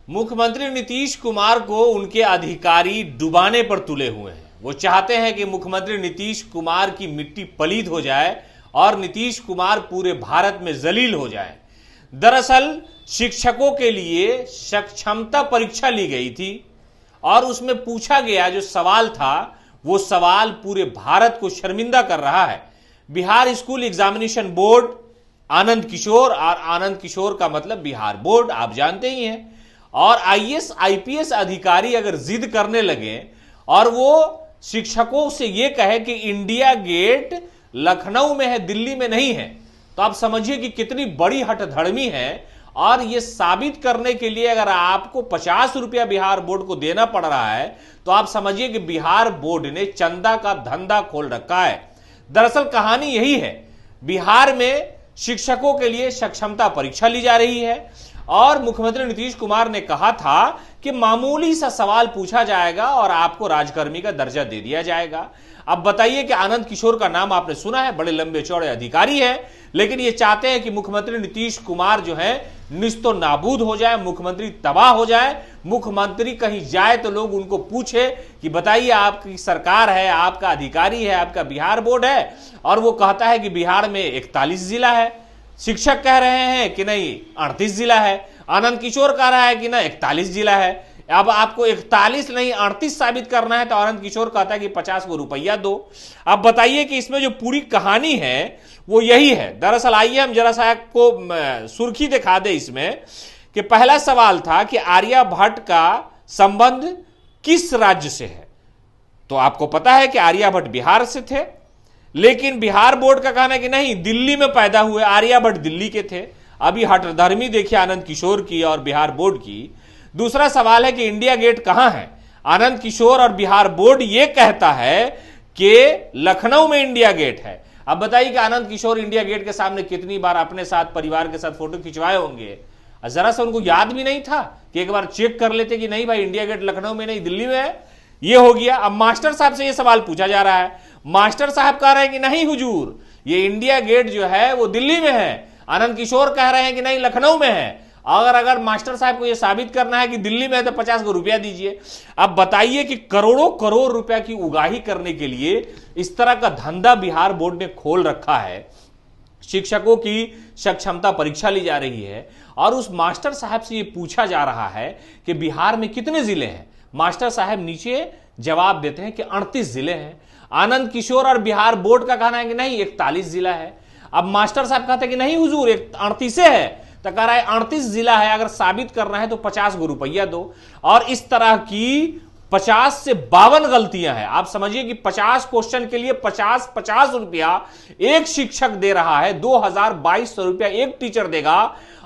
मुख्यमंत्री नीतीश कुमार को उनके अधिकारी डुबाने पर तुले हुए हैं। वो चाहते हैं कि मुख्यमंत्री नीतीश कुमार की मिट्टी पलीद हो जाए और नीतीश कुमार पूरे भारत में जलील हो जाए। दरअसल शिक्षकों के लिए सक्षमता परीक्षा ली गई थी और उसमें पूछा गया जो सवाल था वो सवाल पूरे भारत को शर्मिंदा कर रहा है। Bihar school examination board, Anand Kishore, और आनंद किशोर का मतलब बिहार बोर्ड, आप जानते ही हैं। और आईएएस आईपीएस अधिकारी अगर जिद करने लगे और वो शिक्षकों से ये कहे कि इंडिया गेट लखनऊ में है, दिल्ली में नहीं है, तो आप समझिए कि कितनी बड़ी हठधर्मी है। और ये साबित करने के लिए अगर आपको 50 रुपया बिहार बोर्ड को देना पड़ रहा है तो आप समझिए कि बिहार बोर्ड ने चंदा का धंधा खोल रखा है। दरअसल कहानी यही है, बिहार में शिक्षकों के लिए सक्षमता परीक्षा ली जा रही है और मुख्यमंत्री नीतीश कुमार ने कहा था कि मामूली सा सवाल पूछा जाएगा और आपको राजकर्मी का दर्जा दे दिया जाएगा। अब बताइए कि आनंद किशोर का नाम आपने सुना है, बड़े लंबे चौड़े अधिकारी है, लेकिन ये चाहते हैं कि मुख्यमंत्री नीतीश कुमार जो है निस्तो नाबूद हो जाए, मुख्यमंत्री तबाह हो जाए। मुख्यमंत्री कहीं जाए तो लोग उनको पूछे कि बताइए आपकी सरकार है, आपका अधिकारी है, आपका बिहार बोर्ड है, और वो कहता है कि बिहार में 41 जिला है। शिक्षक कह रहे हैं कि नहीं 38 जिला है, आनंद किशोर कह रहा है कि ना 41 जिला है। अब आपको 41 नहीं 38 साबित करना है तो आनंद किशोर कहता है कि 50 को रुपया दो। अब बताइए कि इसमें जो पूरी कहानी है वो यही है। दरअसल आइए हम जरा सा आपको सुर्खी दिखा दे इसमें कि पहला सवाल था कि आर्यभट्ट का संबंध किस राज्य से है। तो आपको पता है कि आर्यभट्ट बिहार से थे, लेकिन बिहार बोर्ड का कहना है कि नहीं दिल्ली में पैदा हुए, आर्यभट्ट दिल्ली के थे। अभी हठधर्मी देखिए आनंद किशोर की और बिहार बोर्ड की। दूसरा सवाल है कि इंडिया गेट कहां है। आनंद किशोर और बिहार बोर्ड यह कहता है कि लखनऊ में इंडिया गेट है। अब बताइए कि आनंद किशोर इंडिया गेट के सामने कितनी बार अपने साथ परिवार के साथ फोटो खिंचवाए होंगे। जरा सा उनको याद भी नहीं था कि एक बार चेक कर लेते कि नहीं भाई इंडिया गेट लखनऊ में नहीं दिल्ली में है। यह हो गया। अब मास्टर साहब से यह सवाल पूछा जा रहा है, मास्टर साहब कह रहे हैं कि नहीं हुजूर ये इंडिया गेट जो है वो दिल्ली में है। आनंद किशोर कह रहे हैं कि नहीं लखनऊ में है। अगर मास्टर साहब को यह साबित करना है कि दिल्ली में है तो 50 को रुपया दीजिए। अब बताइए कि करोड़ों करोड़ रुपया की उगाही करने के लिए इस तरह का धंधा बिहार बोर्ड ने खोल रखा है। शिक्षकों की सक्षमता परीक्षा ली जा रही है और उस मास्टर साहब से यह पूछा जा रहा है कि बिहार में कितने जिले हैं। मास्टर साहब नीचे जवाब देते हैं कि 38 जिले हैं। आनंद किशोर और बिहार बोर्ड का कहना है कि नहीं 41 जिला है। अब मास्टर साहब कहते हैं कि नहीं हुजूर 38 है, तो कह रहा है 38 जिला है, अगर साबित करना है तो 50 को रुपया दो। और इस तरह की 50 से 52 गलतियां हैं। आप समझिए कि 50 क्वेश्चन के लिए 50 रुपया एक शिक्षक दे रहा है, 2200 रुपया एक टीचर देगा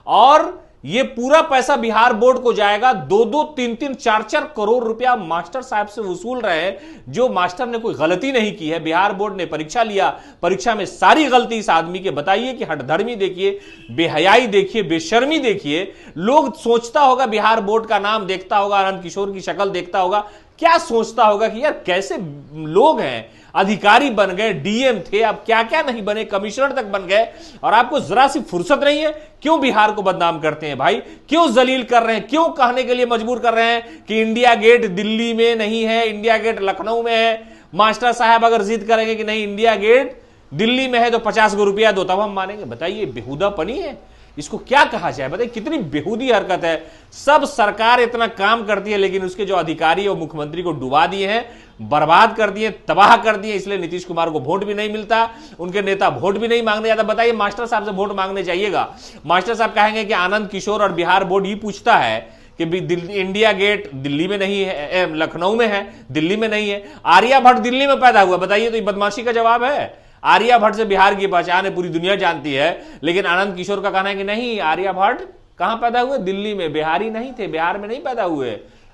और ये पूरा पैसा बिहार बोर्ड को जाएगा। 2-2, 3-3, 4-4 करोड़ रुपया मास्टर साहब से वसूल रहे हैं, जो मास्टर ने कोई गलती नहीं की है। बिहार बोर्ड ने परीक्षा लिया, परीक्षा में सारी गलती इस आदमी के। बताइए कि हठधर्मी देखिए, बेहयाई देखिए, बेशर्मी देखिए। लोग सोचता होगा, बिहार बोर्ड का नाम देखता होगा, आनंद किशोर की शक्ल देखता होगा, क्या सोचता होगा कि यार कैसे लोग हैं, अधिकारी बन गए, डीएम थे, अब क्या क्या नहीं बने, कमिश्नर तक बन गए, और आपको जरा सी फुर्सत नहीं है। क्यों बिहार को बदनाम करते हैं भाई, क्यों जलील कर रहे हैं, क्यों कहने के लिए मजबूर कर रहे हैं कि इंडिया गेट दिल्ली में नहीं है, इंडिया गेट लखनऊ में है। मास्टर साहब अगर जिद करेंगे कि नहीं इंडिया गेट दिल्ली में है तो 50 को रुपया दो, तब हम मानेंगे। बताइए बेहुदापनी है, इसको क्या कहा जाए। बताइए कितनी बेहूदी हरकत है। सब सरकार इतना काम करती है लेकिन उसके जो अधिकारी और मुख्यमंत्री को डुबा दिए हैं, बर्बाद कर दिए, तबाह कर दिए। इसलिए नीतीश कुमार को वोट भी नहीं मिलता, उनके नेता वोट भी नहीं मांगने जाता। बताइए मास्टर साहब से वोट मांगने जाइएगा, मास्टर साहब कहेंगे कि आनंद किशोर और बिहार बोर्ड ये पूछता है कि इंडिया गेट दिल्ली में नहीं है, लखनऊ में है, दिल्ली में नहीं है। आर्यभट्ट दिल्ली में पैदा हुआ। बताइए तो ये बदमाशी का जवाब है। आर्यभट्ट से बिहार की पहचान है, पूरी दुनिया जानती है, लेकिन आनंद किशोर का कहना है कि नहीं आर्यभट्ट कहां पैदा हुए, दिल्ली में, बिहारी नहीं थे, बिहार में नहीं पैदा हुए।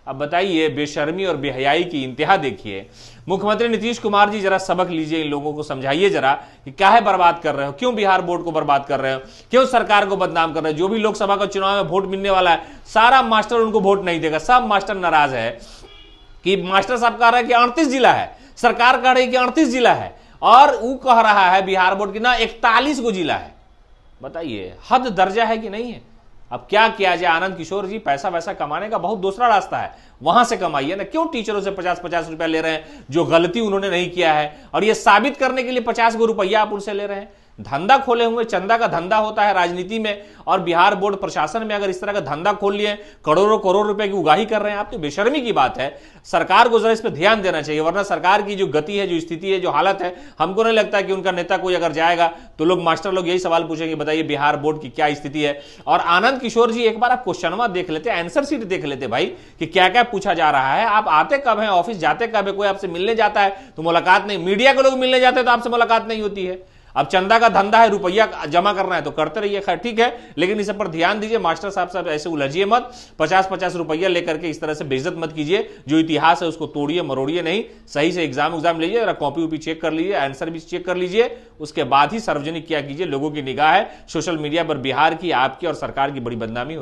अब बताइए बेशर्मी और बेहयाई की इंतहा देखिए। मुख्यमंत्री नीतीश कुमार जी जरा सबक लीजिए, इन लोगों को समझाइए जरा कि क्या है बर्बाद कर रहे हो, क्यों बिहार बोर्ड को बर्बाद कर रहे हो, क्यों सरकार को बदनाम कर रहे हो। जो भी लोकसभा का चुनाव में वोट मिलने वाला है, सारा मास्टर उनको वोट नहीं देगा। सब मास्टर नाराज है कि मास्टर साहब कह रहे हैं कि 38 जिला है, सरकार कह रही है कि 38 जिला है, और वो कह रहा है बिहार बोर्ड की ना 41 को जिला है। बताइए हद दर्जा है कि नहीं है। अब क्या किया जाए आनंद किशोर जी, पैसा वैसा कमाने का बहुत दूसरा रास्ता है, वहां से कमाइए ना। क्यों टीचरों से 50-50 रुपया ले रहे हैं जो गलती उन्होंने नहीं किया है, और ये साबित करने के लिए 50 गो रुपया आप उनसे ले रहे हैं। धंधा खोले हुए, चंदा का धंधा होता है राजनीति में, और बिहार बोर्ड प्रशासन में अगर इस तरह का धंधा खोल लिए, करोड़ों करोड़ रुपए की उगाही कर रहे हैं आप, तो बेशर्मी की बात है। सरकार को जरा इस पर ध्यान देना चाहिए, वरना सरकार की जो गति है, जो स्थिति है, जो हालत है, हमको नहीं लगता कि उनका नेता कोई अगर जाएगा तो लोग मास्टर लोग यही सवाल पूछेंगे, बताइए बिहार बोर्ड की क्या स्थिति है। और आनंद किशोर जी, एक बार आप क्वेश्चनवा देख लेते, आंसर शीट देख लेते भाई, कि क्या क्या पूछा जा रहा है। आप आते कब हैं ऑफिस, जाते कब है? कोई आपसे मिलने जाता है तो मुलाकात नहीं, मीडिया के लोग मिलने जाते हैं तो आपसे मुलाकात नहीं होती है। अब चंदा का धंधा है, रुपया जमा करना है तो करते रहिए, खैर ठीक है, लेकिन इस पर ध्यान दीजिए। मास्टर साहब ऐसे उलझिए मत, 50-50 रुपया लेकर के इस तरह से बेइज्जत मत कीजिए। जो इतिहास है उसको तोड़िए मरोड़िए नहीं, सही से एग्जाम लीजिए, जरा कॉपी वॉपी चेक कर लीजिए, आंसर भी चेक कर लीजिए, उसके बाद ही सार्वजनिक किया कीजिए। लोगों की निगाह है सोशल मीडिया पर बिहार की, आपकी और सरकार की बड़ी बदनामी